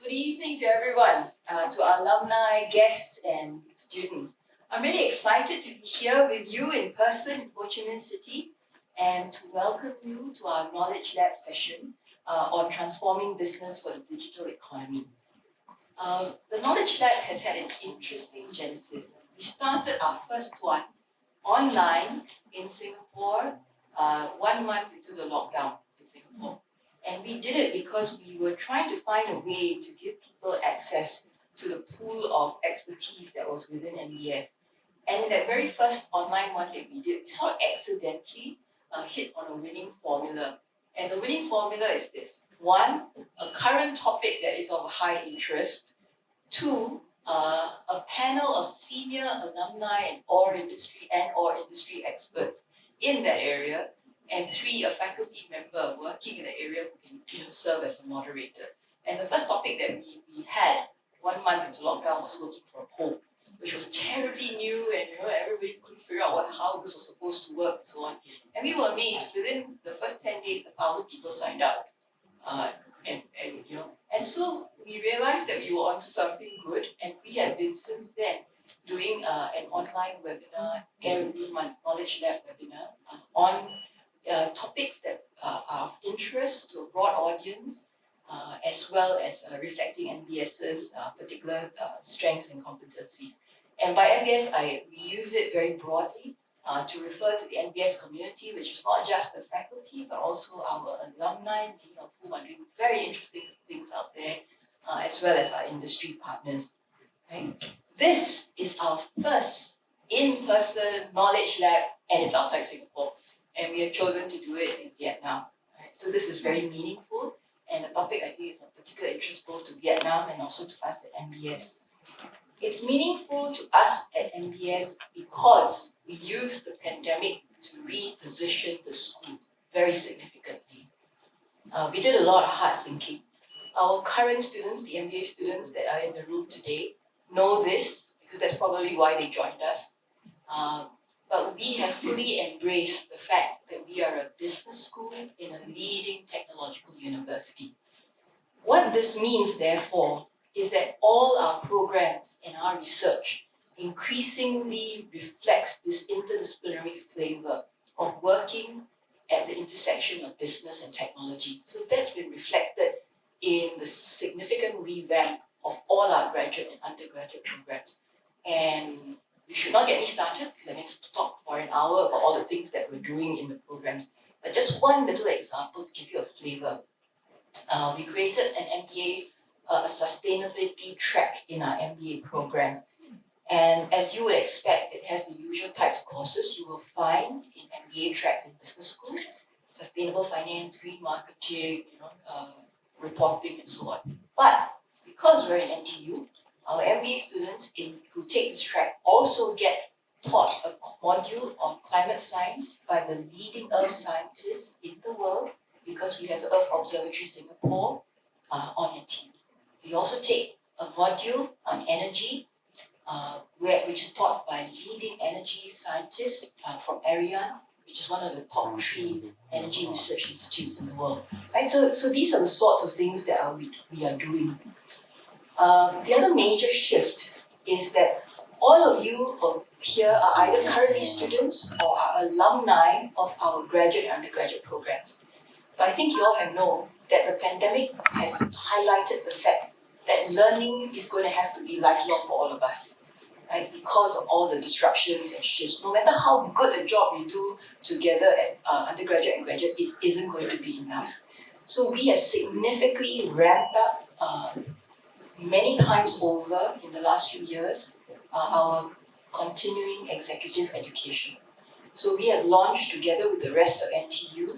Good evening to everyone, to our alumni, guests, and students. I'm really excited to be here with you in person in Ho Chi Minh City and to welcome you to our Knowledge Lab session on transforming business for the digital economy. The Knowledge Lab has had an interesting genesis. We started our first one online in Singapore 1 month into the lockdown in Singapore. And we did it because we were trying to find a way to give people access to the pool of expertise that was within NBS. And in that very first online one that we did, we sort of accidentally hit on a winning formula. And the winning formula is this. 1, a current topic that is of high interest. 2, a panel of senior alumni and or industry experts in that area. And 3, a faculty member working in the area who can serve as a moderator. And the first topic that we had 1 month into lockdown was working from home, which was terribly new, and everybody couldn't figure out how this was supposed to work and so on. And we were amazed. Within the first 10 days, 1,000 people signed up. And so we realized that we were onto something good, and we have been since then doing an online webinar every month, Knowledge Lab webinar, on topics that are of interest to a broad audience, as well as reflecting NBS's particular strengths and competencies. And by NBS, we use it very broadly to refer to the NBS community, which is not just the faculty, but also our alumni, many of whom are doing very interesting things out there, as well as our industry partners. Right? This is our first in-person knowledge lab, and it's outside Singapore. And we have chosen to do it in Vietnam. Right? So this is very meaningful, and a topic I think is of particular interest both to Vietnam and also to us at NBS. It's meaningful to us at NBS because we used the pandemic to reposition the school very significantly. We did a lot of hard thinking. Our current students, the MBA students that are in the room today, know this because that's probably why they joined us. But we have fully embraced the fact that we are a business school in a leading technological university. What this means, therefore, is that all our programs and our research increasingly reflects this interdisciplinary flavor of working at the intersection of business and technology. So that's been reflected in the significant revamp of all our graduate and undergraduate programs. And you should not get me started, let me talk for an hour about all the things that we're doing in the programs. But just one little example to give you a flavor. We created an MBA, a sustainability track in our MBA program. And as you would expect, it has the usual types of courses you will find in MBA tracks in business school: sustainable finance, green marketing, reporting, and so on. But because we're in NTU, our MBA students who take this track also get taught a module on climate science by the leading earth scientists in the world, because we have the Earth Observatory Singapore on NTU. We also take a module on energy, which is taught by leading energy scientists from Ariane, which is one of the top 3 energy research institutes in the world. Right? So these are the sorts of things that we are doing. The other major shift is that all of you here are either currently students or are alumni of our graduate and undergraduate programs. But I think you all have known that the pandemic has highlighted the fact that learning is going to have to be lifelong for all of us, right? Because of all the disruptions and shifts. No matter how good a job we do together at undergraduate and graduate, it isn't going to be enough. So we have significantly ramped up many times over in the last few years our continuing executive education. So we have launched together with the rest of NTU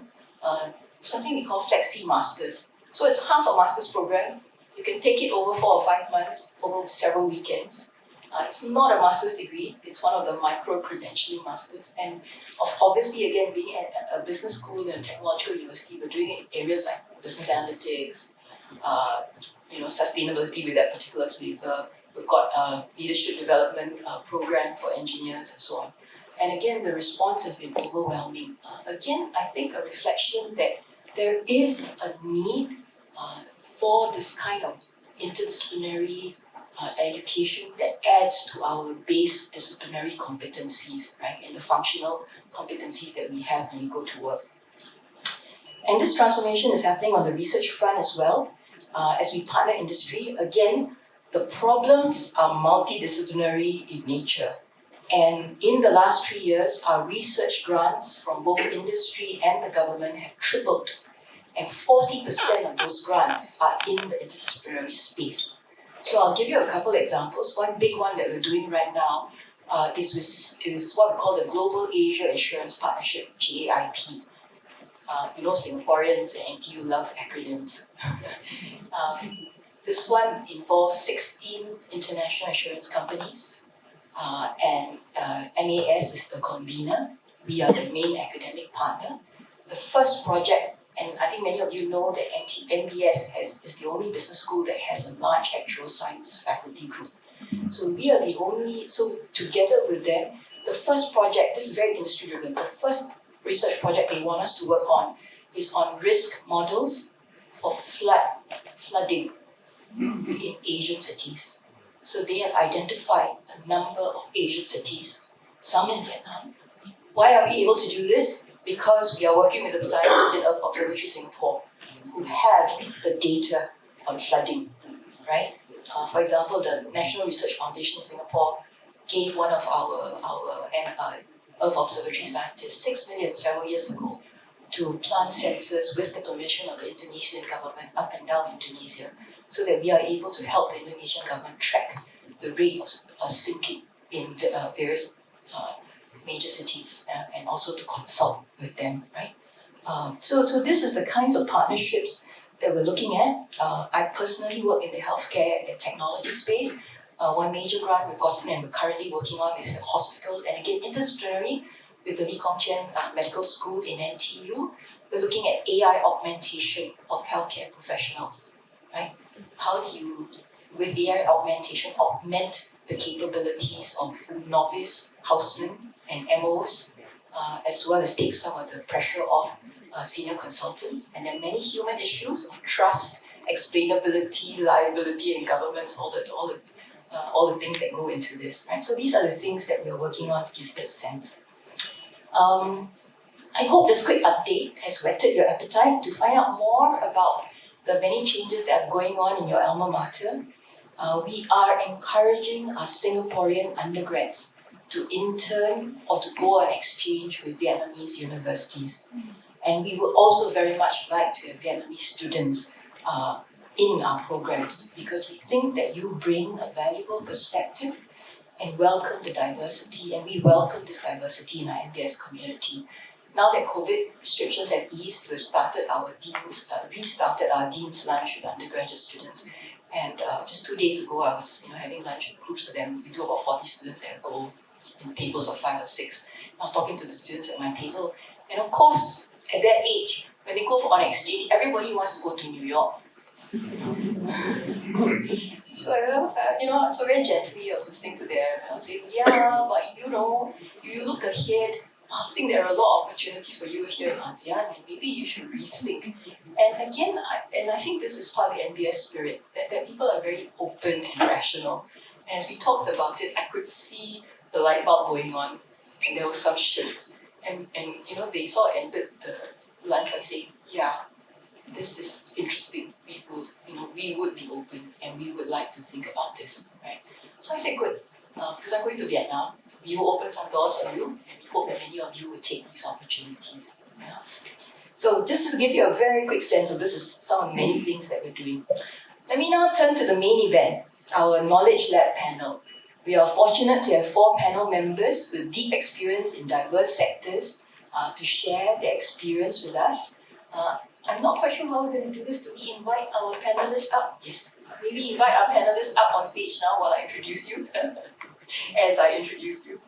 something we call Flexi Masters. So it's half a master's program. You can take it over 4 or 5 months, over several weekends. It's not a master's degree, it's one of the micro-credentialing masters. And obviously, again, being a business school in a technological university, we're doing it in areas like business analytics, sustainability with that particular flavor. We've got a leadership development program for engineers and so on. And again, the response has been overwhelming. Again, I think a reflection that there is a need for this kind of interdisciplinary education that adds to our base disciplinary competencies, right, and the functional competencies that we have when we go to work. And this transformation is happening on the research front as well. As we partner industry, again, the problems are multidisciplinary in nature. And in the last 3 years, our research grants from both industry and the government have tripled. And 40% of those grants are in the interdisciplinary space. So I'll give you a couple examples. One big one that we're doing right now is what we call the Global Asia Insurance Partnership, GAIP. Singaporeans and NTU love acronyms. This one involves 16 international insurance companies, and MAS is the convener. We are the main academic partner. The first project, and I think many of you know that NBS is the only business school that has a large actuarial science faculty group. So we are the only, so together with them, the first project, this is very industry driven, the first research project they want us to work on is on risk models for flooding in Asian cities. So they have identified a number of Asian cities, some in Vietnam. Why are we able to do this? Because we are working with the scientists in Earth Observatory Singapore who have the data on flooding, right? For example, the National Research Foundation Singapore gave one of our Earth Observatory scientists 6 million several years ago to plant sensors with the permission of the Indonesian government up and down Indonesia, so that we are able to help the Indonesian government track the rate of sinking in various major cities, and also to consult with them, right? So this is the kinds of partnerships that we're looking at. I personally work in the healthcare and technology space. One major grant we've gotten and we're currently working on is hospitals, and again, interdisciplinary with the Lee Kong Chian Medical School in NTU. We're looking at AI augmentation of healthcare professionals, right? How do you, with AI augmentation, augment the capabilities of novice housemen and MOs, as well as take some of the pressure off senior consultants, and then many human issues of trust, explainability, liability, and governance, all the things that go into this, right? So these are the things that we're working on to give you a sense. I hope this quick update has whetted your appetite to find out more about the many changes that are going on in your alma mater. We are encouraging our Singaporean undergrads to intern or to go on exchange with Vietnamese universities. And we would also very much like to have Vietnamese students in our programs, because we think that you bring a valuable perspective and welcome the diversity, and we welcome this diversity in our NBS community. Now that COVID restrictions have eased, we've restarted our Dean's Lunch with undergraduate students. And just 2 days ago, I was having lunch with groups of them. We do about 40 students at a go in tables of 5 or 6. I was talking to the students at my table. And of course, at that age, when they go on exchange, everybody wants to go to New York. So so very gently I was listening to them, and I was saying, yeah, but you look ahead, I think there are a lot of opportunities for you here in ASEAN, and maybe you should rethink. And again, I think this is part of the NBS spirit, that people are very open and rational. And as we talked about it, I could see the light bulb going on, and there was some shift. And they sort of ended the lunch by saying, yeah, this is interesting. We would be open, and we would like to think about this, right? So I said, good, because I'm going to Vietnam. We will open some doors for you, and we hope that many of you will take these opportunities. Yeah. So just to give you a very quick sense of this is some of the many things that we're doing. Let me now turn to the main event, our Knowledge Lab panel. We are fortunate to have 4 panel members with deep experience in diverse sectors to share their experience with us. I'm not quite sure how we're going to do this. Do we invite our panelists up? Yes. Maybe invite our panelists up on stage now while I introduce you. As I introduce you.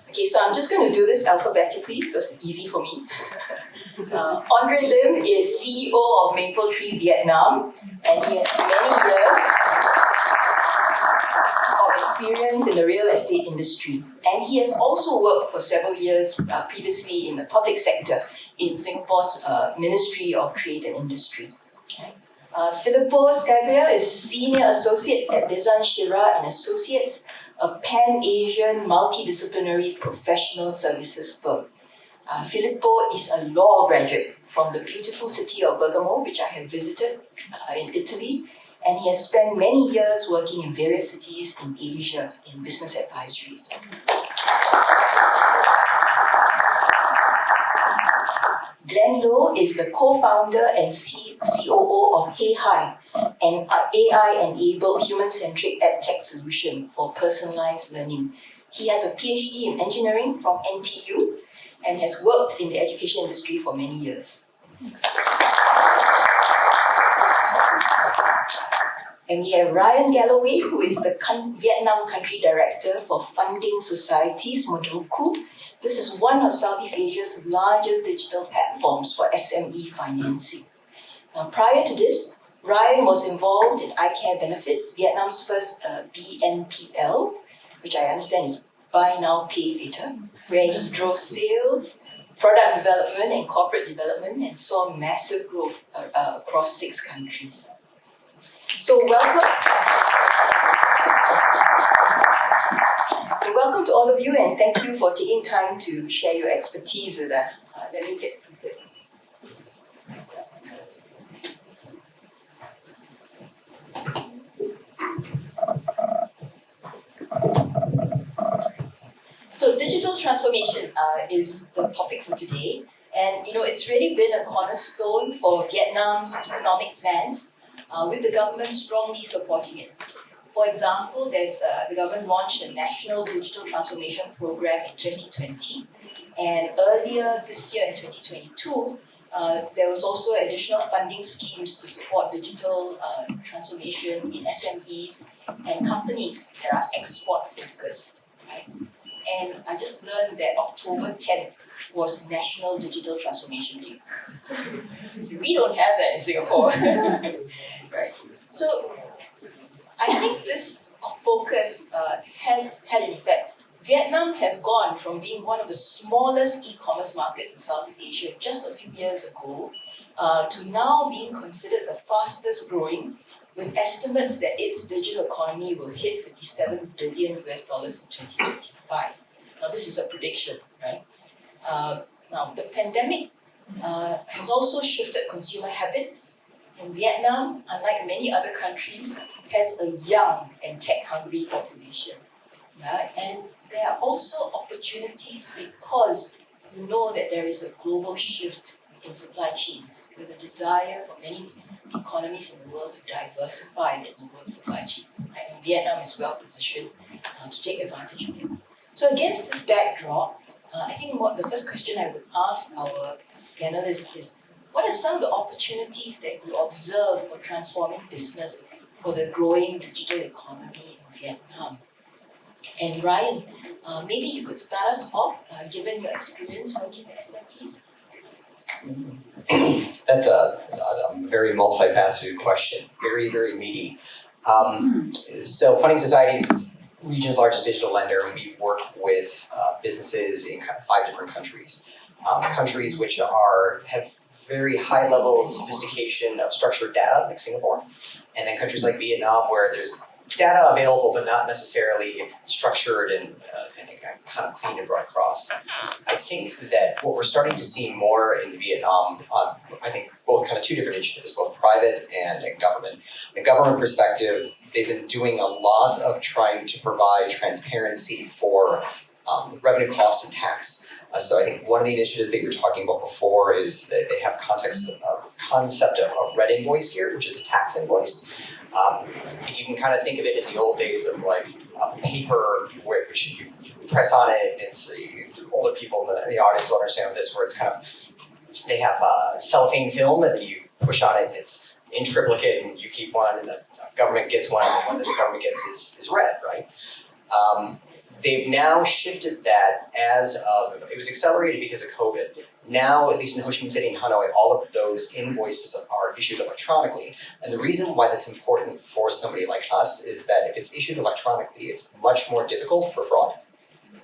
Okay, so I'm just going to do this alphabetically, so it's easy for me. Andre Lim is CEO of Maple Tree Vietnam, and he has many years of experience in the real estate industry, and he has also worked for several years previously in the public sector in Singapore's Ministry of Trade and Industry. Okay. Filippo Scaglia is Senior Associate at Dezan Shira and Associates, a Pan-Asian multidisciplinary professional services firm. Filippo is a law graduate from the beautiful city of Bergamo, which I have visited in Italy, and he has spent many years working in various cities in Asia in business advisory. Glenn Low is the co-founder and COO of HeyHi, an AI-enabled human-centric edtech solution for personalized learning. He has a PhD in engineering from NTU and has worked in the education industry for many years. And we have Ryan Galloway, who is the Vietnam Country Director for Funding Societies, Modoku. This is one of Southeast Asia's largest digital platforms for SME financing. Now, prior to this, Ryan was involved in iCare Benefits, Vietnam's first BNPL, which I understand is Buy Now, Pay Later, where he drove sales, product development, and corporate development and saw massive growth across 6 countries. So welcome. Welcome to all of you, and thank you for taking time to share your expertise with us. Let me get seated. So digital transformation is the topic for today, and it's really been a cornerstone for Vietnam's economic plans, with the government strongly supporting it. For example, the government launched a national digital transformation program in 2020, and earlier this year in 2022, there was also additional funding schemes to support digital transformation in SMEs and companies that are export focused. Right? And I just learned that October 10th was National Digital Transformation Day. We don't have that in Singapore. Right? So I think this focus has had an effect. Vietnam has gone from being one of the smallest e-commerce markets in Southeast Asia just a few years ago to now being considered the fastest growing, with estimates that its digital economy will hit $57 billion in 2025. Now, this is a prediction, right? Now, the pandemic has also shifted consumer habits, and Vietnam, unlike many other countries, has a young and tech-hungry population. Yeah? And there are also opportunities because you know that there is a global shift in supply chains, with a desire for many economies in the world to diversify their global supply chains. Right? And Vietnam is well positioned to take advantage of it. So against this backdrop, I think the first question I would ask our panelists is, what are some of the opportunities that you observe for transforming business for the growing digital economy in Vietnam? And Ryan, maybe you could start us off, given your experience working with SMEs. That's a very multifaceted question, very, very meaty. So Funding Societies is the region's largest digital lender, and we work with businesses in kind of 5 different countries. Countries which have very high level of sophistication of structured data, like Singapore, and then countries like Vietnam, where there's data available but not necessarily structured and kind of clean and brought across. I think that what we're starting to see more in Vietnam, I think both kind of 2 different initiatives, both private and government. The government perspective, they've been doing a lot of trying to provide transparency for revenue, cost, and tax. So I think one of the initiatives that you were talking about before is that they have concept of a red invoice here, which is a tax invoice. You can kind of think of it in the old days of like a paper which you press on it, and it's older people in the audience will understand this, where it's kind of, they have cellophane film and then you push on it and it's in triplicate and you keep one and the government gets one and the one that the government gets is red, right? They've now shifted that it was accelerated because of COVID. Now, at least in Ho Chi Minh City and Hanoi, all of those invoices are issued electronically. And the reason why that's important for somebody like us is that if it's issued electronically, it's much more difficult for fraud,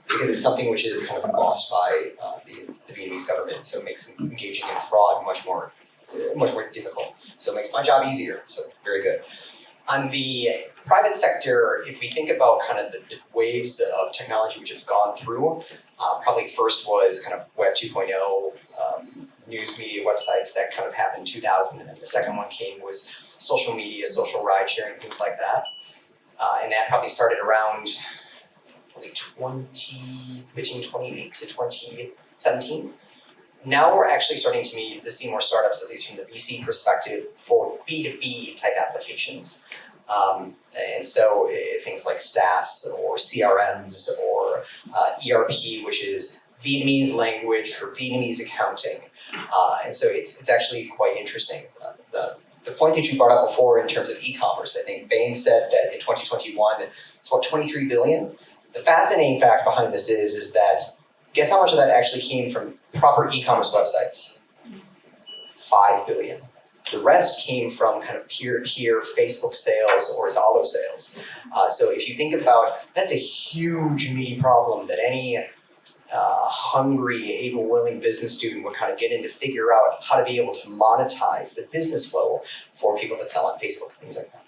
because it's something which is kind of lost by the Vietnamese government. So it makes engaging in fraud much more difficult. So it makes my job easier. So very good. On the private sector, if we think about kind of the waves of technology which have gone through, probably first was kind of Web 2.0, news media websites that kind of happened in 2000, and then the second one came was social media, social ride sharing, things like that. And that probably started around between 2008 to 2017. Now we're actually starting to see more startups, at least from the VC perspective, for B2B type applications. And so things like SaaS or CRMs or ERP, which is Vietnamese language for Vietnamese accounting. And so it's actually quite interesting. The point that you brought up before in terms of e-commerce, I think Bain said that in 2021, it's about 23 billion. The fascinating fact behind this is that, guess how much of that actually came from proper e-commerce websites? 5 billion. The rest came from kind of peer-to-peer Facebook sales or Zalo sales. So if you think about, that's a huge meaty problem that any hungry, able, willing business student would kind of get in to figure out how to be able to monetize the business flow for people that sell on Facebook, things like that.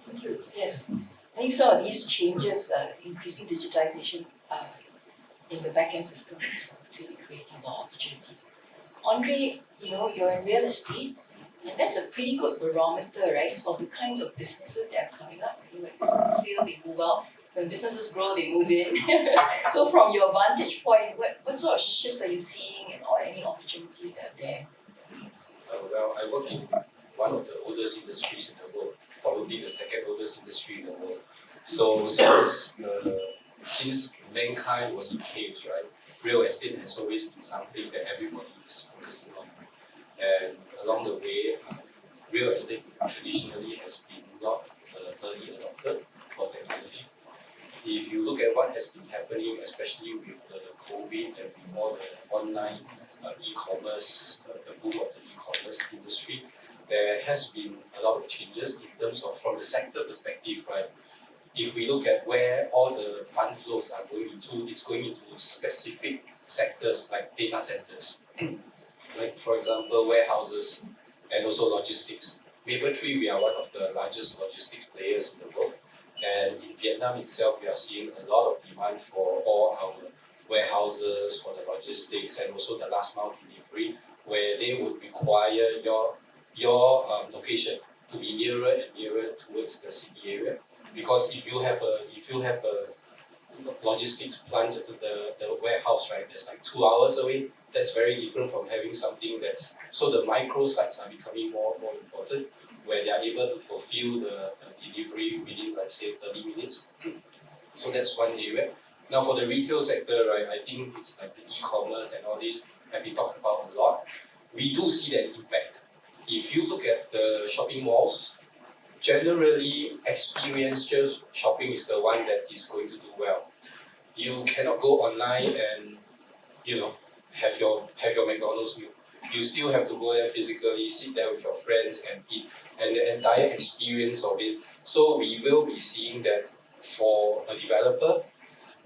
Thank you. Yes. I think some of these changes, increasing digitalization in the back-end system as well, is clearly creating a lot of opportunities. Andre, you're in real estate, and that's a pretty good barometer, right, of the kinds of businesses that are coming up. When businesses fail, they move out. When businesses grow, they move in. So from your vantage point, what sort of shifts are you seeing, and or any opportunities that are there? Well, I work in one of the oldest industries in the world, probably the second oldest industry in the world. So since mankind was in caves, right, real estate has always been something that everybody is focusing on. And along the way, real estate traditionally has been not the early adopter of technology. If you look at what has been happening, especially with the COVID and with all the online e-commerce, the boom of the e-commerce industry, there has been a lot of changes in terms of, from the sector perspective, right? If we look at where all the fund flows are going into, it's going into specific sectors like data centers, like for example, warehouses and also logistics. Mapletree, we are one of the largest logistics players in the world. And in Vietnam itself, we are seeing a lot of demand for all our warehouses, for the logistics, and also the last mile delivery, where they would require your location to be nearer and nearer towards the city area. Because if you have a logistics plant, the warehouse, right, that's like 2 hours away, that's very different from having something that's, so the micro sites are becoming more and more important, where they are able to fulfill the delivery within, like, say, 30 minutes. So that's one area. Now for the retail sector, right, I think it's like the e-commerce and all this have been talked about a lot. We do see that impact. If you look at the shopping malls, generally experiential shopping is the one that is going to do well. You cannot go online and have your McDonald's meal. You still have to go there physically, sit there with your friends and eat, and the entire experience of it. So we will be seeing that for a developer,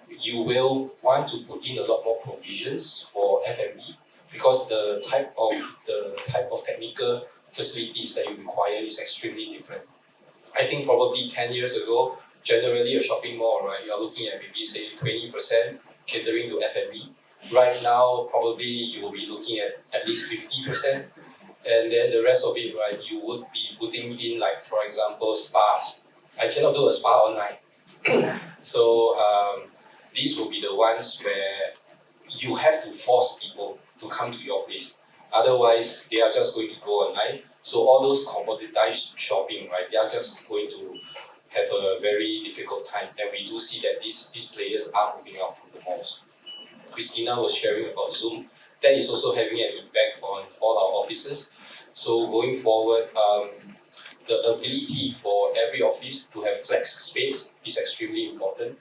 you will want to put in a lot more provisions for F&B, because the type of technical facilities that you require is extremely different. I think probably 10 years ago, generally a shopping mall, right, you're looking at maybe say 20% catering to F&B. Right now, probably you will be looking at least 50%. And then the rest of it, right, you would be putting in, like, for example, spas. I cannot do a spa online. So these will be the ones where you have to force people to come to your place. Otherwise, they are just going to go online. So all those commoditized shopping, right, they are just going to have a very difficult time. And we do see that these players are moving out from the malls. Christina was sharing about Zoom. That is also having an impact on all our offices. So going forward, the ability for every office to have flex space is extremely important.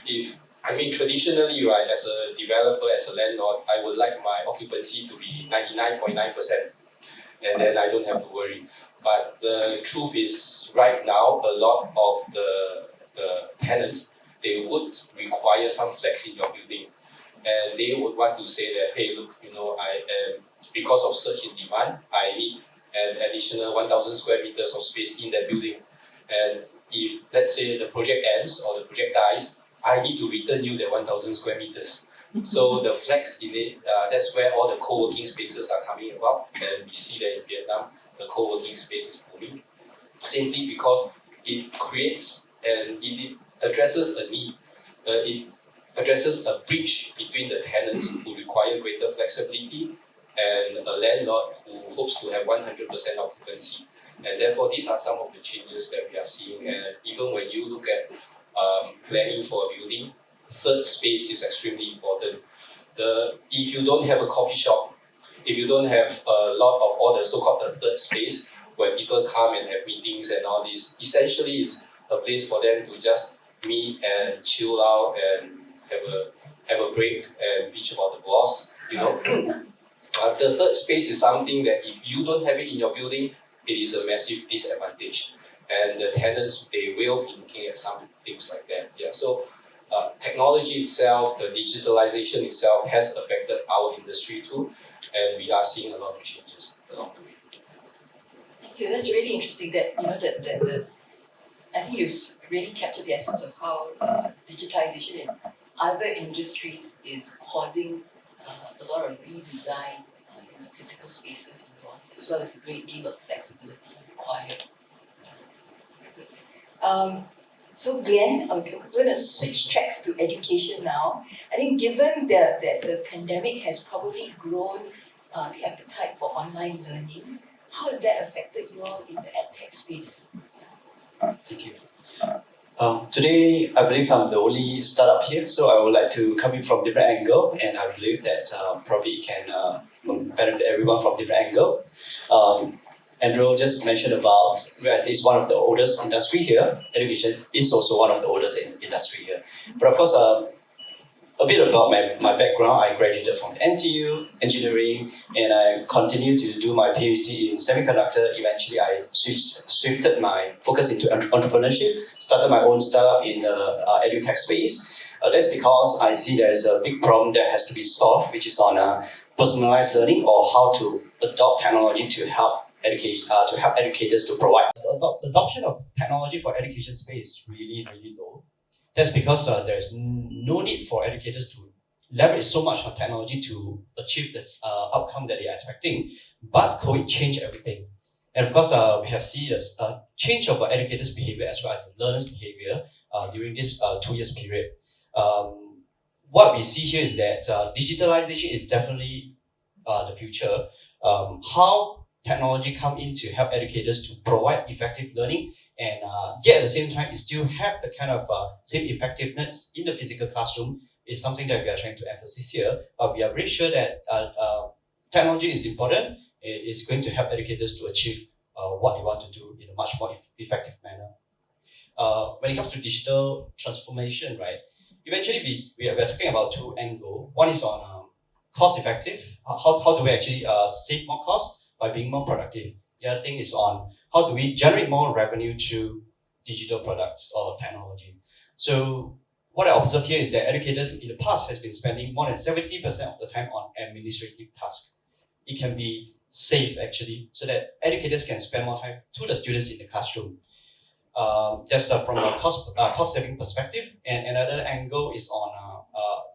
If I mean, traditionally, right, as a developer, as a landlord, I would like my occupancy to be 99.9%, and then I don't have to worry. But the truth is, right now, a lot of the tenants, they would require some flex in your building. And they would want to say that, hey, look, I am, because of surge in demand, I need an additional 1,000 square meters of space in that building. And if, let's say, the project ends or the project dies, I need to return you that 1,000 square meters. So the flex in it, that's where all the co-working spaces are coming about. And we see that in Vietnam, the co-working space is booming. Simply because it creates and it addresses a need. It addresses a breach between the tenants who require greater flexibility and a landlord who hopes to have 100% occupancy. And therefore, these are some of the changes that we are seeing. And even when you look at planning for a building, third space is extremely important. If you don't have a coffee shop, if you don't have a lot of all the so-called the third space where people come and have meetings and all this, essentially it's a place for them to just meet and chill out and have a break and bitch about the boss, The third space is something that if you don't have it in your building, it is a massive disadvantage. And the tenants, they will be looking at some things like that. Yeah. So technology itself, the digitalisation itself has affected our industry too, and we are seeing a lot of changes along the way. Thank you. That's really interesting. That that I think you've really captured the essence of how digitization in other industries is causing a lot of redesign in the physical spaces involved, as well as a great deal of flexibility required. So Glenn, we're going to switch tracks to education now. I think given that the pandemic has probably grown the appetite for online learning, how has that affected you all in the edtech space? Thank you. Today, I believe I'm the only startup here, so I would like to come in from different angle, and I believe that probably it can benefit everyone from different angle. Andrew just mentioned about real estate is one of the oldest industry here. Education is also one of the oldest industry here. But of course, a bit about my background. I graduated from NTU engineering, and I continued to do my PhD in semiconductor. Eventually, I shifted my focus into entrepreneurship, started my own startup in edutech space. That's because I see there's a big problem that has to be solved, which is on personalized learning, or how to adopt technology to help educators to provide. The adoption of technology for education space is really, really low. That's because there's no need for educators to leverage so much on technology to achieve this outcome that they are expecting. But COVID changed everything. And of course, we have seen a change of educators' behavior as well as the learners' behavior during this 2 years period. What we see here is that digitalization is definitely the future. How technology come in to help educators to provide effective learning, and yet at the same time, it still have the kind of same effectiveness in the physical classroom is something that we are trying to emphasize here. We are very sure that technology is important. It is going to help educators to achieve what they want to do in a much more effective manner. When it comes to digital transformation, right? Eventually, we are talking about two angles. One is on cost effective. How do we actually save more cost by being more productive? The other thing is on how do we generate more revenue through digital products or technology. So what I observe here is that educators in the past has been spending more than 70% of the time on administrative tasks. It can be saved actually, so that educators can spend more time to the students in the classroom. That's from a cost saving perspective. And another angle is on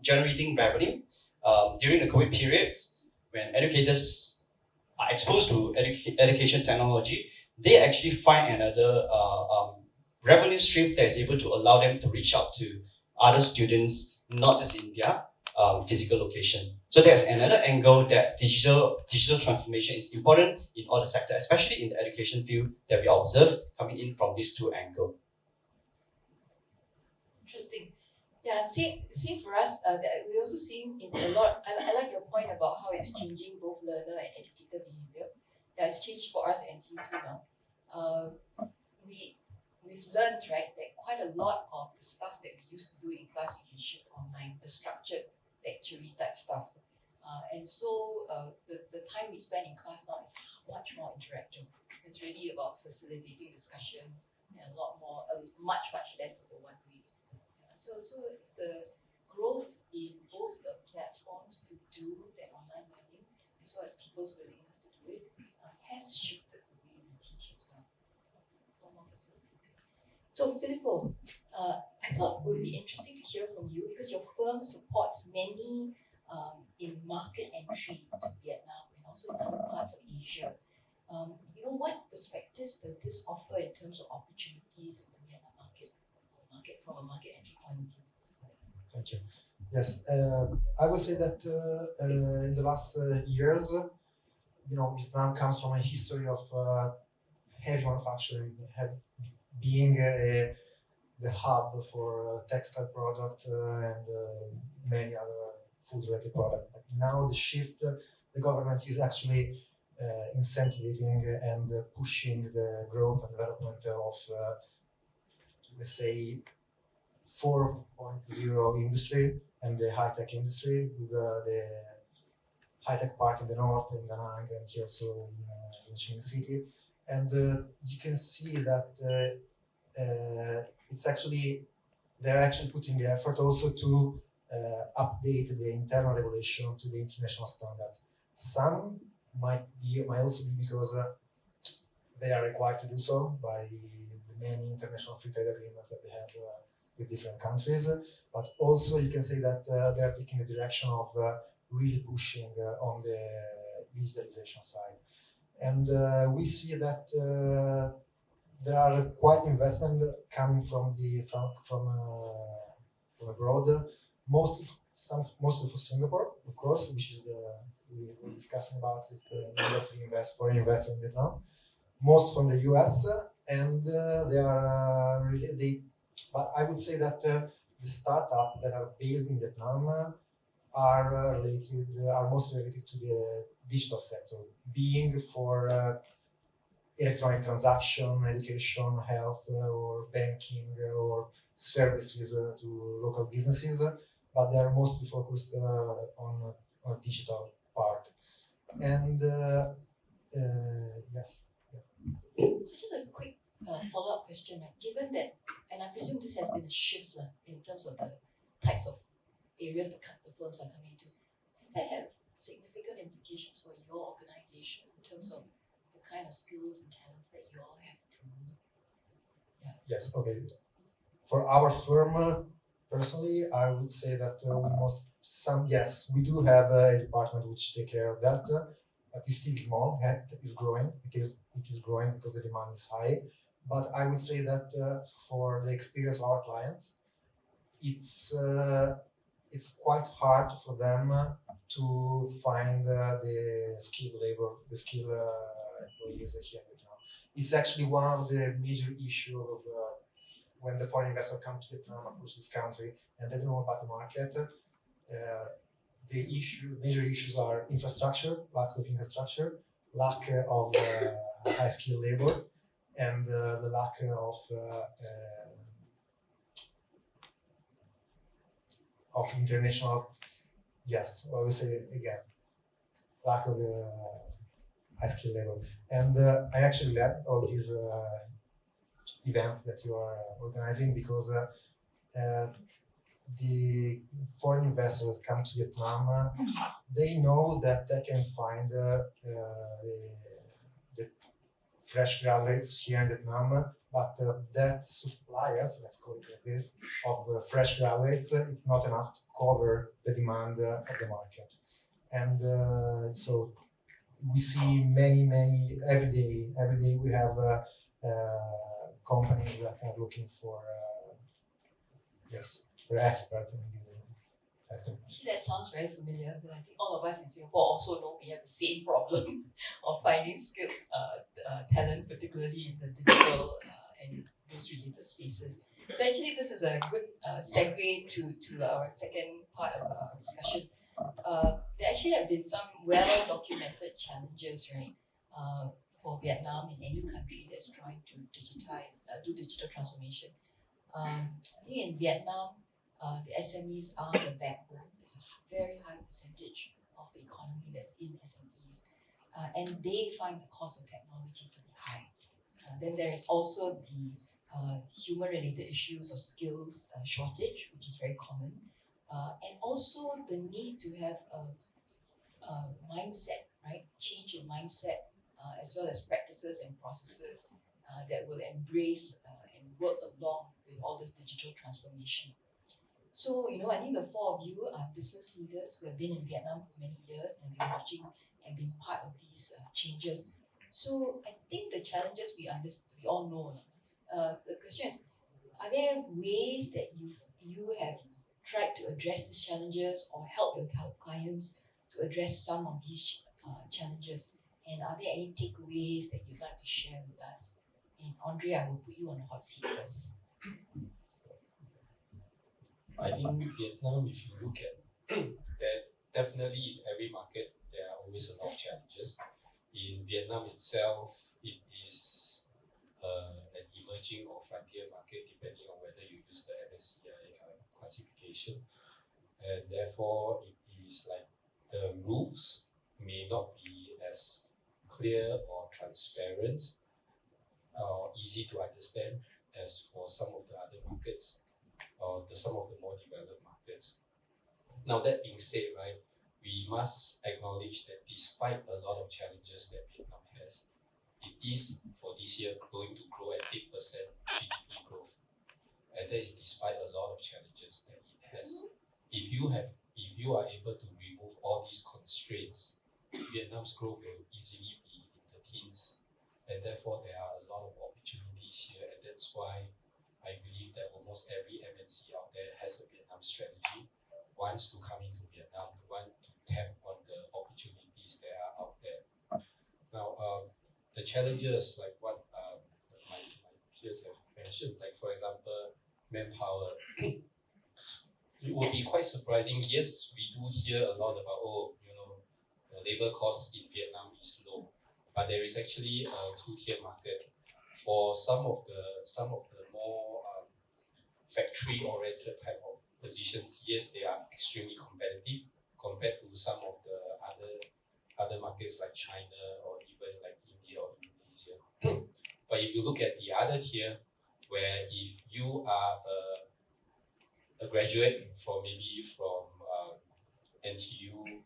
generating revenue. During the COVID period, when educators are exposed to education technology, they actually find another revenue stream that is able to allow them to reach out to other students, not just in their physical location. So there's another angle that digital transformation is important in all the sectors, especially in the education field that we observe coming in from these two angles. Interesting. Yeah, same for us. That we're also seeing in a lot. I like your point about how it's changing both learner and educator behavior. Yeah, it's changed for us and NTU too now. We we've learned, right, that quite a lot of the stuff that we used to do in class we can shift online, the structured lecture type stuff. And so the time we spend in class now is much more interactive. It's really about facilitating discussions and much less of a one way. So the growth in both the platforms to do that online learning as well as people's willingness to do it has shifted the way we teach as well. More facilitating. So Filippo, I thought it would be interesting to hear from you because your firm supports many in market entry to Vietnam and also in other parts of Asia. What perspectives does this offer in terms of opportunities in the Vietnam market from a market entry point of view? Thank you. Yes, I would say that in the last years, Vietnam comes from a history of heavy manufacturing, being the hub for textile product and many other food-related products. But now the shift, the government is actually incentivizing and pushing the growth and development of, let's say, 4.0 industry and the high-tech industry with the high-tech park in the north, in Nanyang, and here also in Ho Chi Minh City. And you can see that they're actually putting the effort also to update the internal regulation to the international standards. Some might also be because they are required to do so by the many international free trade agreements that they have with different countries. But also you can say that they are taking the direction of really pushing on the digitalisation side. And we see that there are quite investment coming from abroad, mostly for Singapore, of course, which is we're discussing about is the need of foreign investment in Vietnam. Most from the US, and they are but I would say that the startups that are based in Vietnam are mostly related to the digital sector, being for electronic transaction, education, health, or banking, or services to local businesses, but they are mostly focused on digital part. And yes. So just a quick follow-up question, right? Given that, and I presume this has been a shift in terms of the types of areas the firms are coming to, does that have significant implications for your organization in terms of the kind of skills and talents that you all have to? Yeah. Yes, okay. For our firm, personally, I would say that we do have a department which take care of that. But it's still small. It is growing. It is growing because the demand is high. But I would say that for the experience of our clients, it's quite hard for them to find the skilled labor, the skilled employees here in Vietnam. It's actually one of the major issues of when the foreign investors come to Vietnam, approach this country, and they don't know about the market. Major issues are infrastructure, lack of infrastructure, lack of high skilled labor, and the lack of international. Yes, I would say again, lack of high skilled labor. And I actually led all these events that you are organizing because the foreign investors that come to Vietnam, they know that they can find the fresh graduates here in Vietnam, but that suppliers, let's call it like this, of fresh graduates, it's not enough to cover the demand of the market. And so we see many, every day we have companies that are looking for for experts in this sector. Actually, that sounds very familiar. But I think all of us in Singapore also know we have the same problem of finding skilled talent, particularly in the digital and those related spaces. So actually, this is a good segue to our second part of our discussion. There actually have been some well-documented challenges, right, for Vietnam and any country that's trying to digitize, do digital transformation. I think in Vietnam, the SMEs are the backbone. There's a very high percentage of the economy that's in SMEs, and they find the cost of technology to be high. Then there is also the human-related issues of skills shortage, which is very common, and also the need to have a mindset, right? Change in mindset, as well as practices and processes that will embrace and work along with all this digital transformation. So, I think the four of you are business leaders who have been in Vietnam for many years and been watching and been part of these changes. So, I think the challenges we all know. The question is, are there ways that you have tried to address these challenges or help your clients to address some of these challenges? And are there any takeaways that you'd like to share with us? And Andre, I will put you on the hot seat first. I think Vietnam, if you look at that, definitely in every market there are always a lot of challenges. In Vietnam itself, it is an emerging or frontier market, depending on whether you use the MSCI classification, and therefore it is like the rules may not be as clear or transparent or easy to understand as for some of the other markets or some of the more developed markets. Now that being said, right, we must acknowledge that despite a lot of challenges that Vietnam has, it is for this year going to grow at 8% GDP growth, and that is despite a lot of challenges that it has. If you are able to remove all these constraints, Vietnam's growth will easily be in the teens, and therefore there are a lot of opportunities here, and that's why I believe that almost every MNC out there has a Vietnam strategy, wants to come into Vietnam, want to tap on the opportunities that are out there. Now, the challenges like what my peers have mentioned, like for example, manpower. It would be quite surprising. Yes, we do hear a lot about the labor cost in Vietnam is low, but there is actually a two-tier market for some of the more factory-oriented type of positions. Yes, they are extremely competitive compared to some of the other markets like China or even like India or Indonesia. But if you look at the other tier, where if you are a graduate from NTU,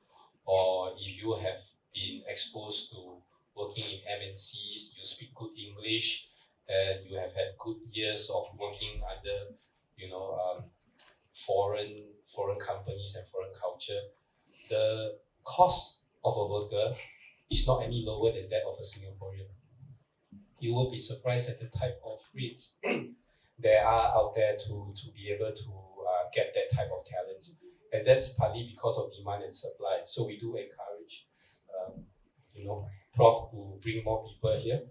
or if you have been exposed to working in MNCs, you speak good English, and you have had good years of working under foreign companies and foreign culture, the cost of a worker is not any lower than that of a Singaporean. You will be surprised at the type of rates there are out there to be able to get that type of talent, and that's partly because of demand and supply. So we do encourage Prof to bring more people here,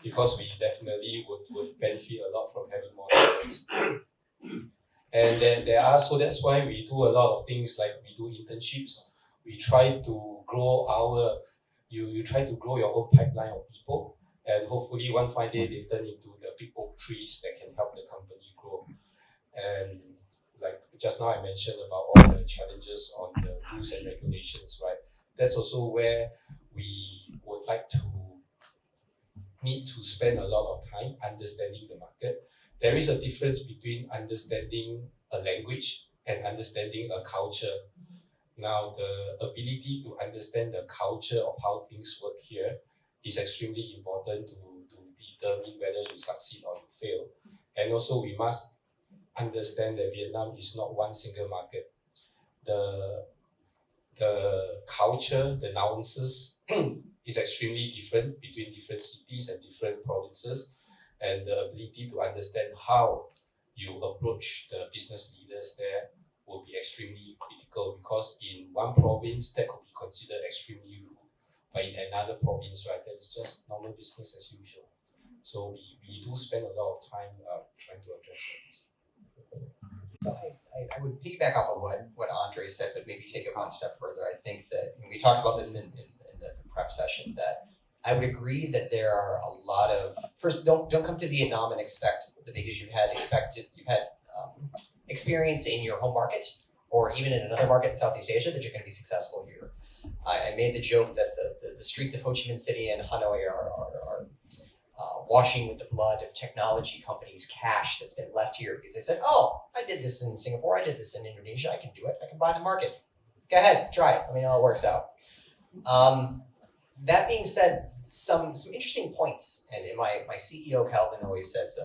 because we definitely would benefit a lot from having more talents. And then that's why we do a lot of things, like we do internships. We try to grow you try to grow your own pipeline of people, and hopefully one fine day they turn into the big oak trees that can help the company grow. And like just now I mentioned about all the challenges on the rules and regulations, right? That's also where we would need to spend a lot of time understanding the market. There is a difference between understanding a language and understanding a culture. Now, the ability to understand the culture of how things work here is extremely important to determine whether you succeed or you fail. And also, we must understand that Vietnam is not one single market. The culture, the nuances is extremely different between different cities and different provinces, and the ability to understand how you approach the business leaders there will be extremely critical, because in one province that could be considered extremely rude, but in another province, right, that is just normal business as usual. So we do spend a lot of time trying to address that. So I would piggyback off of what Andre said, but maybe take it one step further. I think that we talked about this in the prep session, that I would agree that there are a lot of, first, don't come to Vietnam and expect that because you've had experience in your home market or even in another market in Southeast Asia that you're going to be successful here. I made the joke that the streets of Ho Chi Minh City and Hanoi are washing with the blood of technology companies' cash that's been left here because they said, oh, I did this in Singapore, I did this in Indonesia, I can do it, I can buy the market. Go ahead, try it, let me know how it works out. That being said, some interesting points, and in my CEO Calvin always says,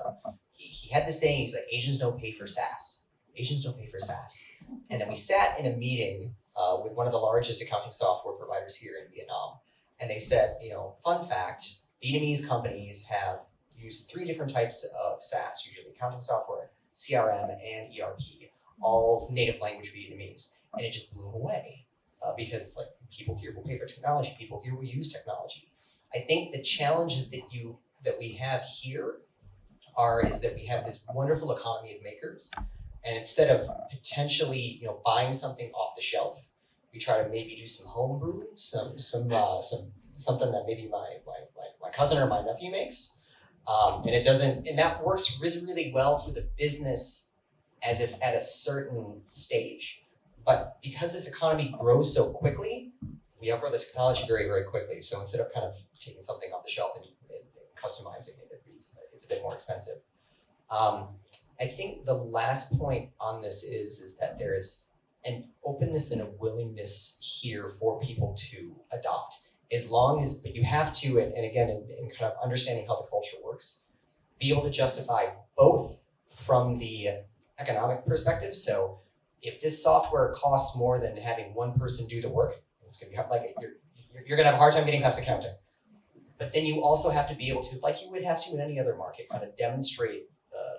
he had this saying, he's like, Asians don't pay for SaaS. Asians don't pay for SaaS. And then we sat in a meeting with one of the largest accounting software providers here in Vietnam, and they said, fun fact, Vietnamese companies have used 3 different types of SaaS, usually accounting software, CRM, and ERP, all native language Vietnamese, and it just blew them away because like people here will pay for technology, people here will use technology. I think the challenges that we have here is that we have this wonderful economy of makers, and instead of potentially buying something off the shelf, we try to maybe do some homebrew, something that maybe my cousin or my nephew makes, and that works really, really well for the business as it's at a certain stage. But because this economy grows so quickly, we outgrow the technology very, very quickly. So instead of kind of taking something off the shelf and customizing it, it's a bit more expensive. I think the last point on this is that there is an openness and a willingness here for people to adopt. But you have to, and again, in kind of understanding how the culture works, be able to justify both from the economic perspective. So if this software costs more than having one person do the work, it's going to be like you're going to have a hard time getting past accounting. But then you also have to be able to, like you would have to in any other market, kind of demonstrate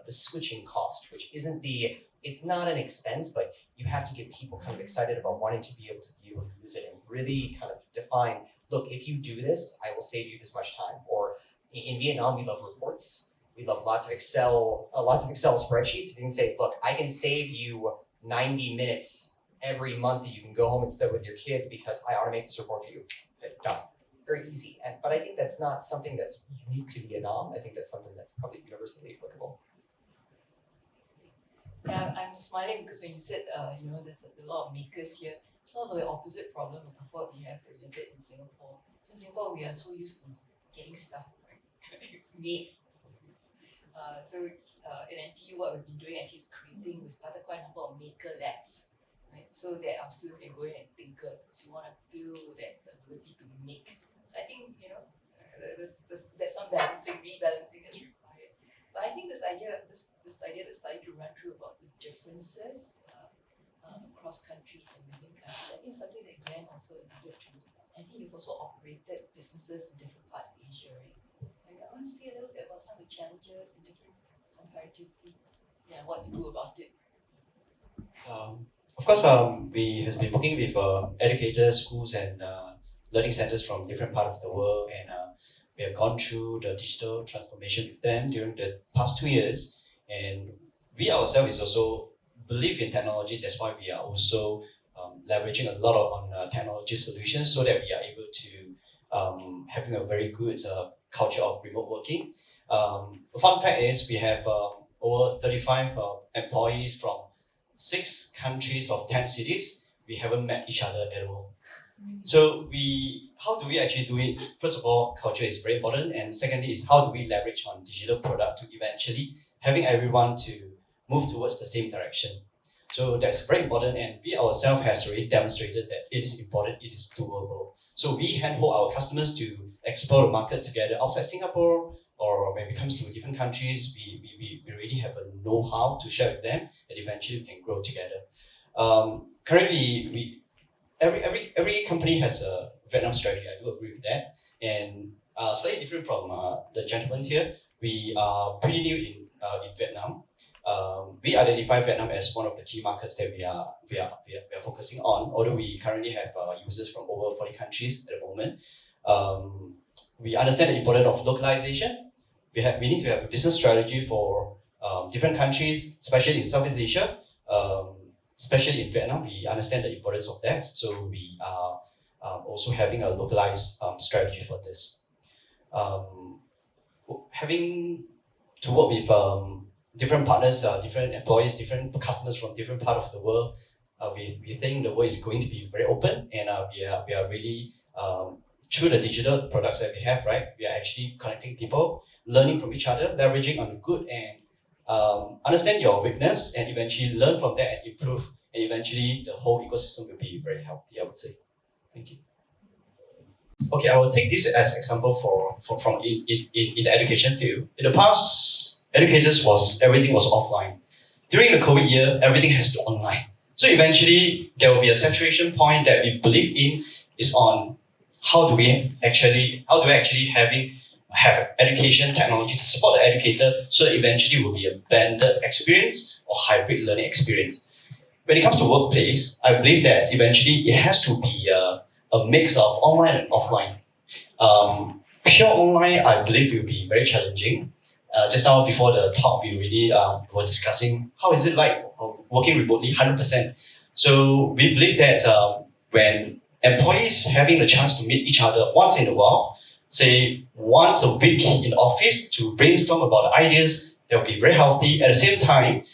the switching cost, which it's not an expense, but you have to get people kind of excited about wanting to be able to use it and really kind of define, look, if you do this, I will save you this much time. Or in Vietnam, we love reports. We love lots of Excel spreadsheets. You can say, look, I can save you 90 minutes every month that you can go home and spend with your kids because I automate this report for you. Done. Very easy. But I think that's not something that's unique to Vietnam. I think that's something that's probably universally applicable. Yeah, I'm smiling because when you said, there's a lot of makers here. It's not the opposite problem of what we have a little bit in Singapore. So in Singapore, we are so used to getting stuff made. In NTU, what we've been doing actually is we started quite a number of maker labs, right? So that our students can go in and tinker because we want to build that ability to make. So I think, there's some rebalancing that's required. But I think this idea that's starting to run through about the differences across countries and within countries, I think something that Glenn also alluded to. I think you've also operated businesses in different parts of Asia, right? I want to see a little bit about some of the challenges and different comparatively, what to do about it. Of course, we has been working with educators, schools, and learning centers from different parts of the world, and we have gone through the digital transformation with them during the past 2 years. And we ourselves is also believe in technology. That's why we are also leveraging a lot on technology solutions so that we are able to having a very good culture of remote working. Fun fact is we have over 35 employees from 6 countries of 10 cities. We haven't met each other at all. So how do we actually do it? First of all, culture is very important, and secondly is how do we leverage on digital product to eventually having everyone to move towards the same direction. So that's very important, and we ourselves has already demonstrated that it is important, it is doable. So we handhold our customers to explore the market together outside Singapore, or when it comes to different countries, we already have a know-how to share with them, and eventually we can grow together. Currently, every company has a Vietnam strategy. I do agree with that, and slightly different from the gentleman here. We are pretty new in Vietnam. We identify Vietnam as one of the key markets that we are focusing on. Although we currently have users from over 40 countries at the moment, we understand the importance of localization. We need to have a business strategy for different countries, especially in Southeast Asia. Especially in Vietnam, we understand the importance of that. So we are also having a localized strategy for this. um, having to work with different partners, different employees, different customers from different part of the world. We think the world is going to be very open, and we are really through the digital products that we have, right? We are actually connecting people, learning from each other, leveraging on the good, and understand your weakness, and eventually learn from that and improve, and eventually the whole ecosystem will be very healthy, I would say. Thank you. Okay, I will take this as example from in the education field. In the past, everything was offline. During the COVID year, everything has to online. So eventually, there will be a saturation point that we believe in is on how do we actually have education technology to support the educator so that eventually will be a blended experience or hybrid learning experience. When it comes to workplace, I believe that eventually it has to be a mix of online and offline. Pure online, I believe, will be very challenging. Just now before the talk, we really were discussing how is it like working remotely 100%. So we believe that when employees having the chance to meet each other once in a while, say once a week in the office to brainstorm about the ideas, that will be very healthy. At the same time,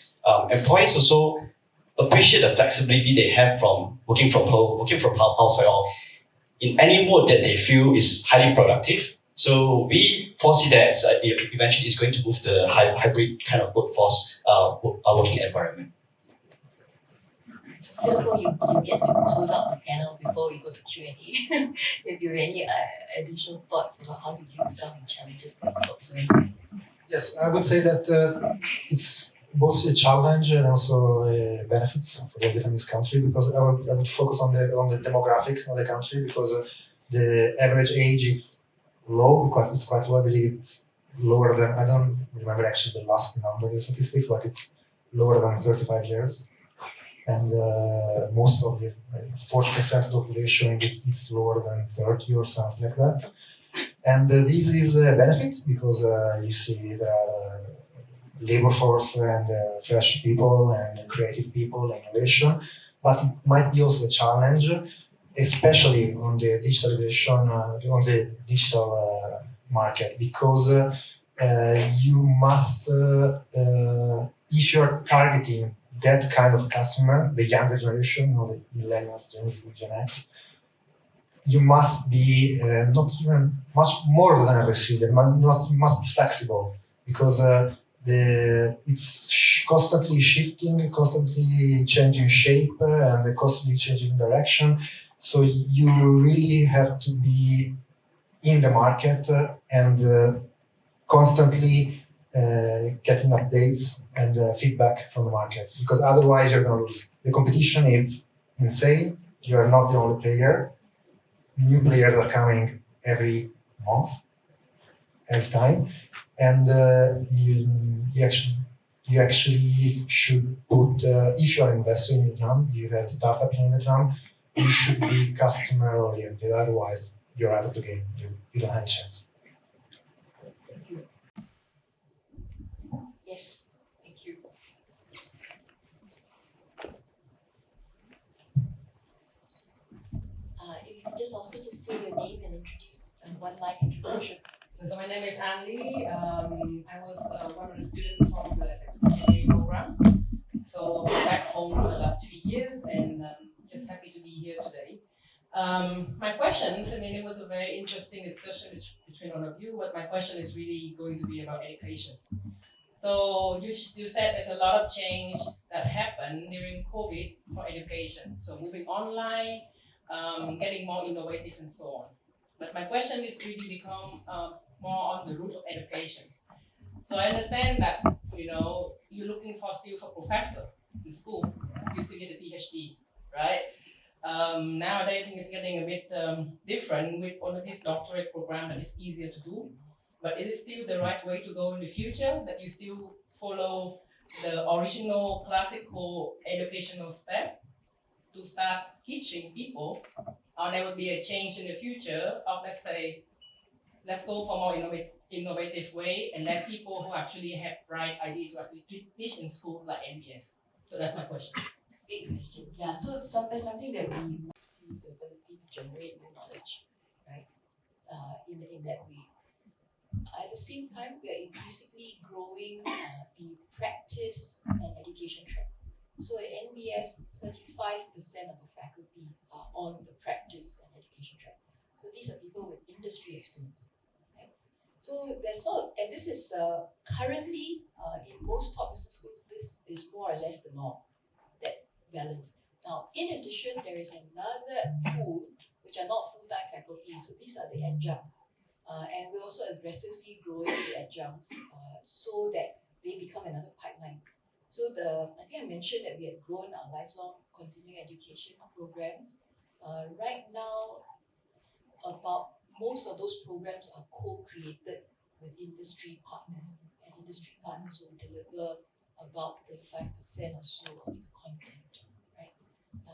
employees also appreciate the flexibility they have from working from home, working from outside, or in any mode that they feel is highly productive. So we foresee that eventually it's going to move the hybrid kind of workforce working environment. So Philip, you get to close out the panel before we go to Q&A. If you have any additional thoughts about how to deal with some of the challenges that you observe. Yes, I would say that it's both a challenge and also benefits for the Vietnamese country, because I would focus on the demographic of the country, because the average age is low, because it's quite low. I believe it's lower than, I don't remember actually the last number of the statistics, but it's lower than 35 years. And most of the 40% of the population it's lower than 30 or something like that. And this is a benefit because you see there are labor force and fresh people and creative people and innovation, but it might be also a challenge, especially on the digitalization, on the digital market, because you must, if you're targeting that kind of customer, the younger generation, or the millennials, Gen Z, Gen X, you must be not even much more than a receiver, you must be flexible, because it's constantly shifting, constantly changing shape, and constantly changing direction. So you really have to be in the market and constantly getting updates and feedback from the market, because otherwise you're going to lose. The competition is insane. You are not the only player. New players are coming every month, every time, and you actually should put, if you are investing in Vietnam, you have a startup in Vietnam, you should be customer oriented. Otherwise, you're out of the game. You don't have a chance. Yes, thank you. If you could just also just say your name and introduce one line introduction. So my name is Andy. I was one of the students from the executive MBA program. So I'm back home for the last 3 years, and just happy to be here today. My questions, I mean, it was a very interesting discussion between all of you, but my question is really going to be about education. So you said there's a lot of change that happened during COVID for education. So moving online, getting more innovative and so on. But my question is really become more on the root of education. So I understand that, you know, you're looking for still for professor in school, you still get a PhD, right? Nowadays I think it's getting a bit different with all of this doctorate program that is easier to do. But is it still the right way to go in the future, that you still follow the original classical educational step to start teaching people, or there will be a change in the future of, let's say, let's go for more innovative way and let people who actually have right idea to actually teach in school like NBS? So that's my question. Big question. Yeah, so it's something that we see the ability to generate new knowledge, right? In that way. At the same time, we are increasingly growing the practice and education track. So at NBS, 35% of the faculty are on the practice and education track. So these are people with industry experience. Right? So that's all, and this is currently in most top business schools, this is more or less the norm, that balance. Now, in addition, there is another pool which are not full-time faculty, so these are the adjuncts. And we're also aggressively growing the adjuncts so that they become another pipeline. So I think I mentioned that we had grown our lifelong continuing education programs. Right now, about most of those programs are co-created with industry partners, and industry partners will deliver about 35% or so of the content, right?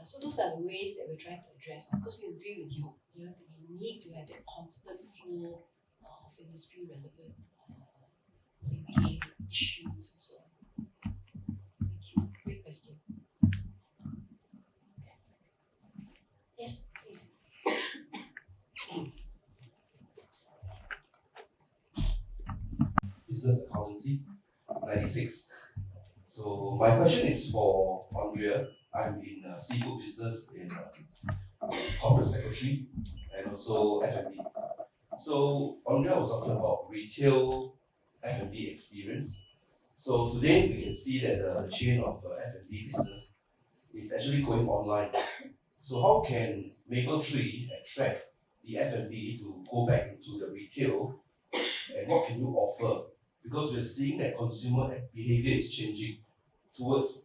So those are the ways that we're trying to address. Because we agree with you, we need to have that constant flow of industry relevant thinking, issues, and so on. Thank you. Great question. Yes, please. Business accountancy, 96. So my question is for Andrea. I'm in seafood business in corporate secretary and also F&B. So Andrea was talking about retail F&B experience. So today we can see that the chain of F&B business is actually going online. So how can Mapletree attract the F&B to go back into the retail, and what can you offer? Because we're seeing that consumer behavior is changing towards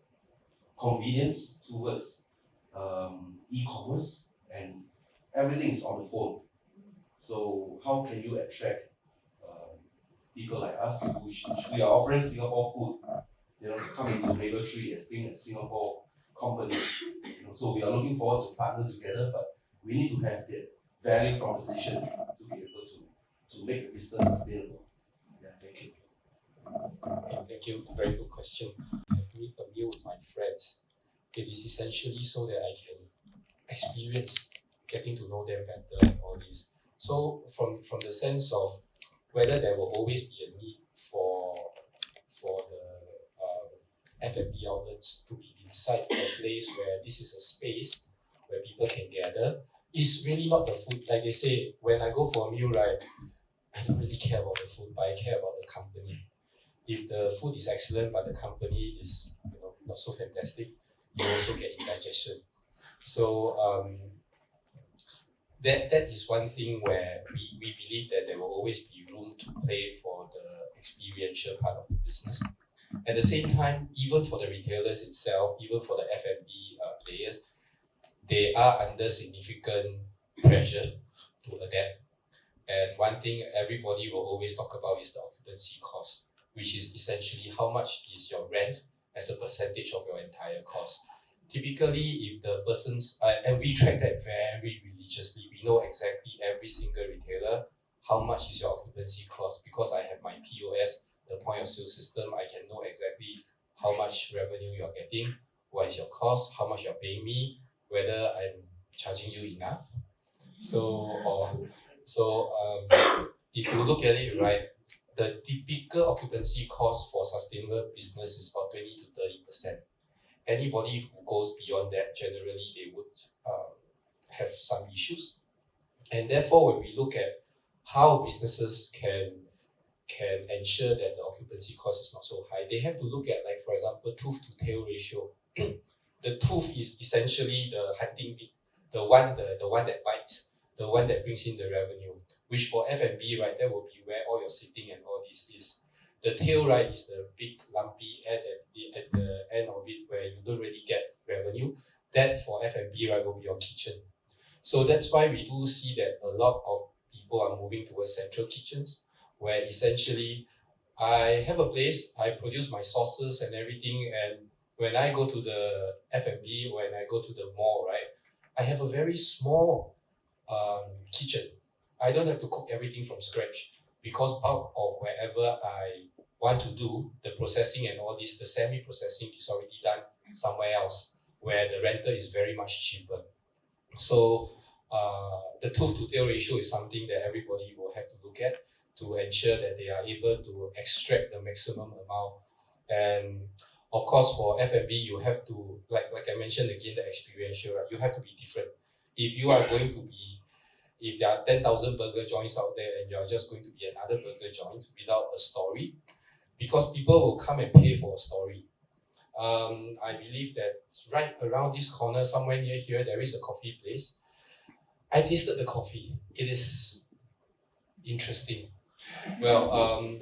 convenience, towards e-commerce, and everything is on the phone. So how can you attract people like us, which we are offering Singapore food, to come into Mapletree as being a Singapore company. So we are looking forward to partner together, but we need to have the value proposition to be able to make the business sustainable. Yeah, thank you. Thank you. Very good question. I meet a meal with my friends. It is essentially so that I can experience getting to know them better and all this. So from the sense of whether there will always be a need for the F&B outlets to be inside a place where this is a space where people can gather, it's really not the food. Like they say, when I go for a meal, right, I don't really care about the food, but I care about the company. If the food is excellent but the company is not so fantastic, you also get indigestion. So that is one thing where we believe that there will always be room to play for the experiential part of the business. At the same time, even for the retailers itself, even for the F&B players, they are under significant pressure to adapt. And one thing everybody will always talk about is the occupancy cost, which is essentially how much is your rent as a percentage of your entire cost. Typically, if the person's, and we track that very religiously, we know exactly every single retailer, how much is your occupancy cost. Because I have my POS, the point of sale system, I can know exactly how much revenue you're getting, what is your cost, how much you're paying me, whether I'm charging you enough. If you look at it, right, the typical occupancy cost for sustainable business is about 20 to 30%. Anybody who goes beyond that, generally they would have some issues. And therefore, when we look at how businesses can ensure that the occupancy cost is not so high, they have to look at, like, for example, tooth to tail ratio. The tooth is essentially the hunting bee, the one that bites, the one that brings in the revenue. Which for F&B, right, that will be where all your sitting and all this is. The tail, right, is the big lumpy at the end of it where you don't really get revenue. That for F&B, right, will be your kitchen. So that's why we do see that a lot of people are moving towards central kitchens, where essentially I have a place, I produce my sauces and everything, and when I go to the F&B, when I go to the mall, right, I have a very small kitchen. I don't have to cook everything from scratch, because bulk of wherever I want to do the processing and all this, the semi-processing is already done somewhere else where the rental is very much cheaper. So the tooth to tail ratio is something that everybody will have to look at. to ensure that they are able to extract the maximum amount. And of course, for F&B, you have to, like I mentioned again, the experiential, right? You have to be different. If you are going to be, if there are 10,000 burger joints out there and you are just going to be another burger joint without a story, because people will come and pay for a story. I believe that right around this corner, somewhere near here, there is a coffee place. I tasted the coffee. It is interesting. Well,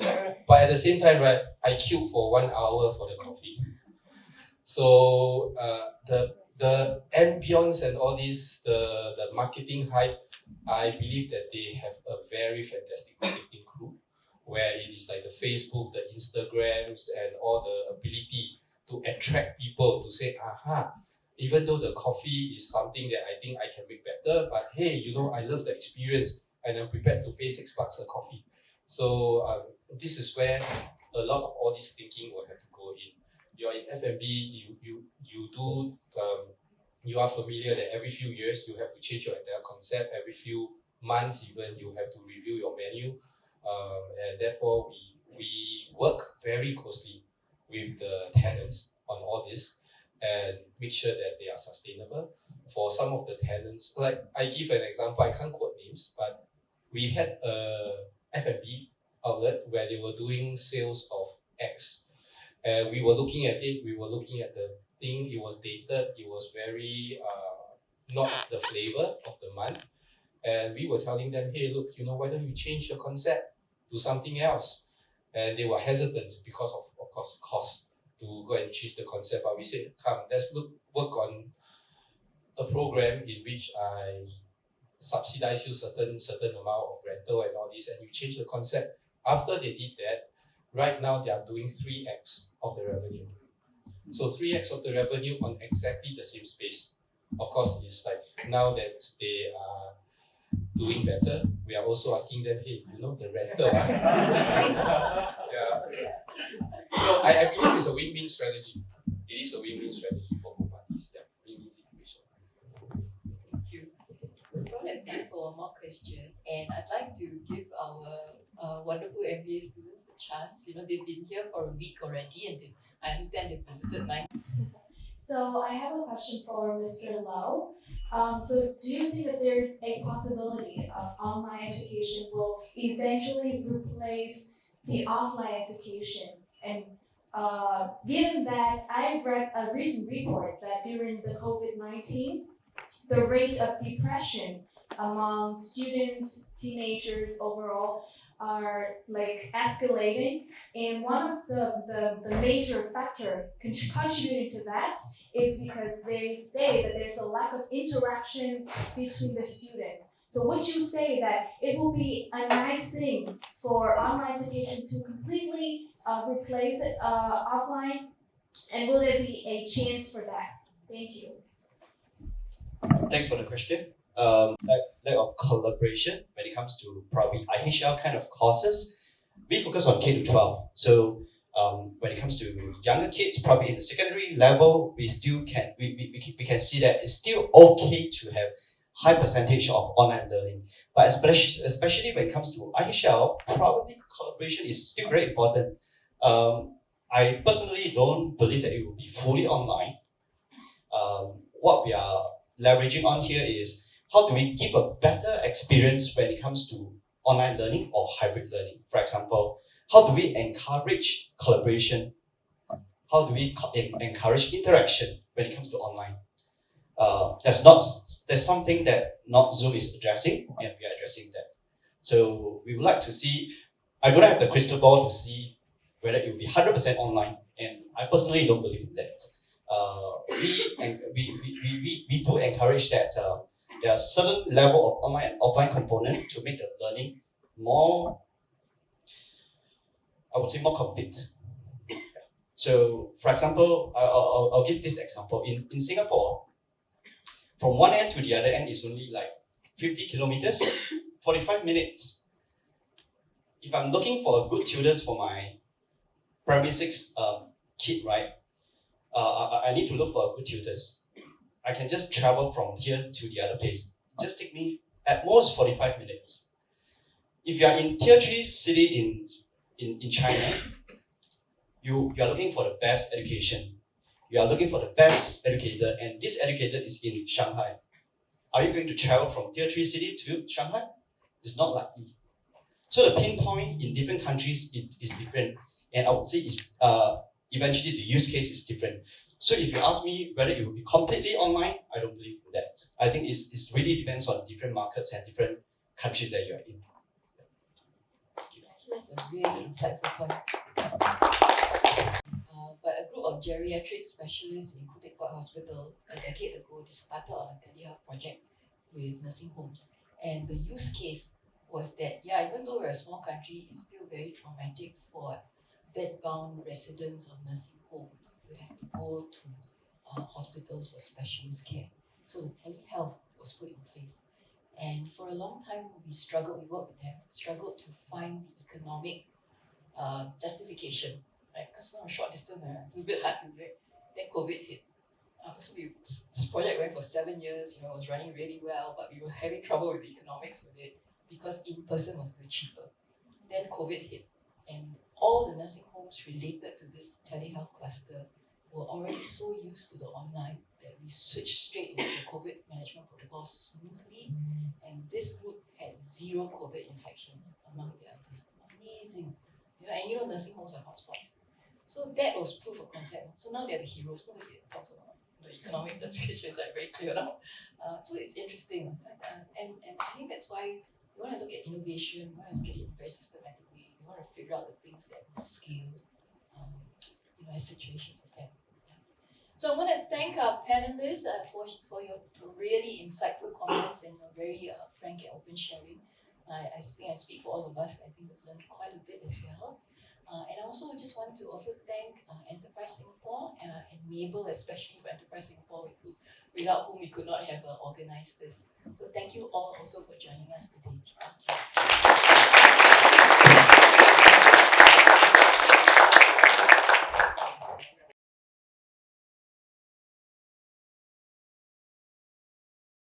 but at the same time, right, I queued for 1 hour for the coffee. So the ambience and all this, the marketing hype, I believe that they have a very fantastic marketing crew, where it is like the Facebook, the Instagrams, and all the ability to attract people to say, aha, even though the coffee is something that I think I can make better, but hey, you know, I love the experience and I'm prepared to pay $6 a coffee. So this is where a lot of all this thinking will have to go in. You're in F&B, you do you are familiar that every few years you have to change your entire concept. Every few months, even you have to review your menu, and therefore we work very closely with the tenants on all this and make sure that they are sustainable. For some of the tenants, like I give an example, I can't quote names, but we had a F&B outlet where they were doing sales of eggs. And we were looking at it, we were looking at the thing, it was dated, it was very not the flavor of the month. And we were telling them, hey, look, you know, why don't you change your concept to something else? And they were hesitant because of course, cost to go and change the concept. But we said, come, let's work on a program in which I subsidize you certain amount of rental and all this, and you change the concept. After they did that, right now they are doing 3x of the revenue. So 3x of the revenue on exactly the same space. Of course, it's like now that they are doing better, we are also asking them, hey, you know, the rental. Yeah. So I believe it's a win-win strategy. It is a win-win strategy for both parties. Yeah, win-win situation. Thank you. We've got time for one more question, and I'd like to give our wonderful MBA students a chance. You know, they've been here for a week already, and I understand they've visited 9. So I have a question for Mr. Lau. So do you think that there's a possibility of online education will eventually replace the offline education? And given that I've read a recent report that during the COVID-19, the rate of depression among students, teenagers overall are like escalating, and one of the major factor contributing to that is because they say that there's a lack of interaction between the students. So would you say that it will be a nice thing for online education to completely replace it offline, and will there be a chance for that? Thank you. Thanks for the question. Lack of collaboration when it comes to probably IHL kind of courses. We focus on K to 12. So when it comes to younger kids, probably in the secondary level, we still can we can see that it's still okay to have high percentage of online learning. But especially when it comes to IHL, probably collaboration is still very important. I personally don't believe that it will be fully online. What we are leveraging on here is how do we give a better experience when it comes to online learning or hybrid learning. For example, how do we encourage collaboration? How do we encourage interaction when it comes to online? There's something that not Zoom is addressing, and we are addressing that. So we would like to see. I don't have the crystal ball to see whether it will be 100% online, and I personally don't believe in that. We do encourage that there are certain level of online and offline component to make the learning more, I would say, more complete. So, for example, I'll give this example. In Singapore, from one end to the other end is only like 50 kilometers, 45 minutes. If I'm looking for a good tutors for my primary 6 kid, right? I need to look for good tutors. I can just travel from here to the other place. Just take me at most 45 minutes. if you are in tier 3 city in China, you are looking for the best education. You are looking for the best educator, and this educator is in Shanghai. Are you going to travel from tier 3 city to Shanghai? It's not likely. So the pinpoint in different countries is different, and I would say eventually the use case is different. So if you ask me whether it will be completely online, I don't believe that. I think it's really depends on different markets and different countries that you are in. Actually, that's a really insightful point. But a group of geriatric specialists in Khoo Teck Puat Hospital a decade ago, they started on a telehealth project with nursing homes. And the use case was that, yeah, even though we're a small country, it's still very traumatic for bed-bound residents of nursing homes to have to go to hospitals for specialist care. So the telehealth was put in place. And for a long time, we worked with them, struggled to find the economic justification, right? Because it's not a short distance, it's a bit hard to do. Then COVID hit. So this project went for 7 years, it was running really well, but we were having trouble with the economics of it because in person was still cheaper. Then COVID hit, and all the nursing homes related to this telehealth cluster were already so used to the online that we switched straight into the COVID management protocol smoothly, and this group had 0 COVID infections among the elderly. Amazing. And nursing homes are hotspots. So that was proof of concept. So now they're the heroes. Nobody talks about the economic justifications are very clear now. So it's interesting. Right? And I think that's why we want to look at innovation, we want to look at it very systematically. We want to figure out the things that will scale as situations like that. Yeah. So I want to thank our panelists for your really insightful comments and your very frank and open sharing. I think I speak for all of us. I think we've learned quite a bit as well. And I also just want to thank Enterprise Singapore and Mabel, especially for Enterprise Singapore, without whom we could not have organized this. So thank you all also for joining us today. Thank you.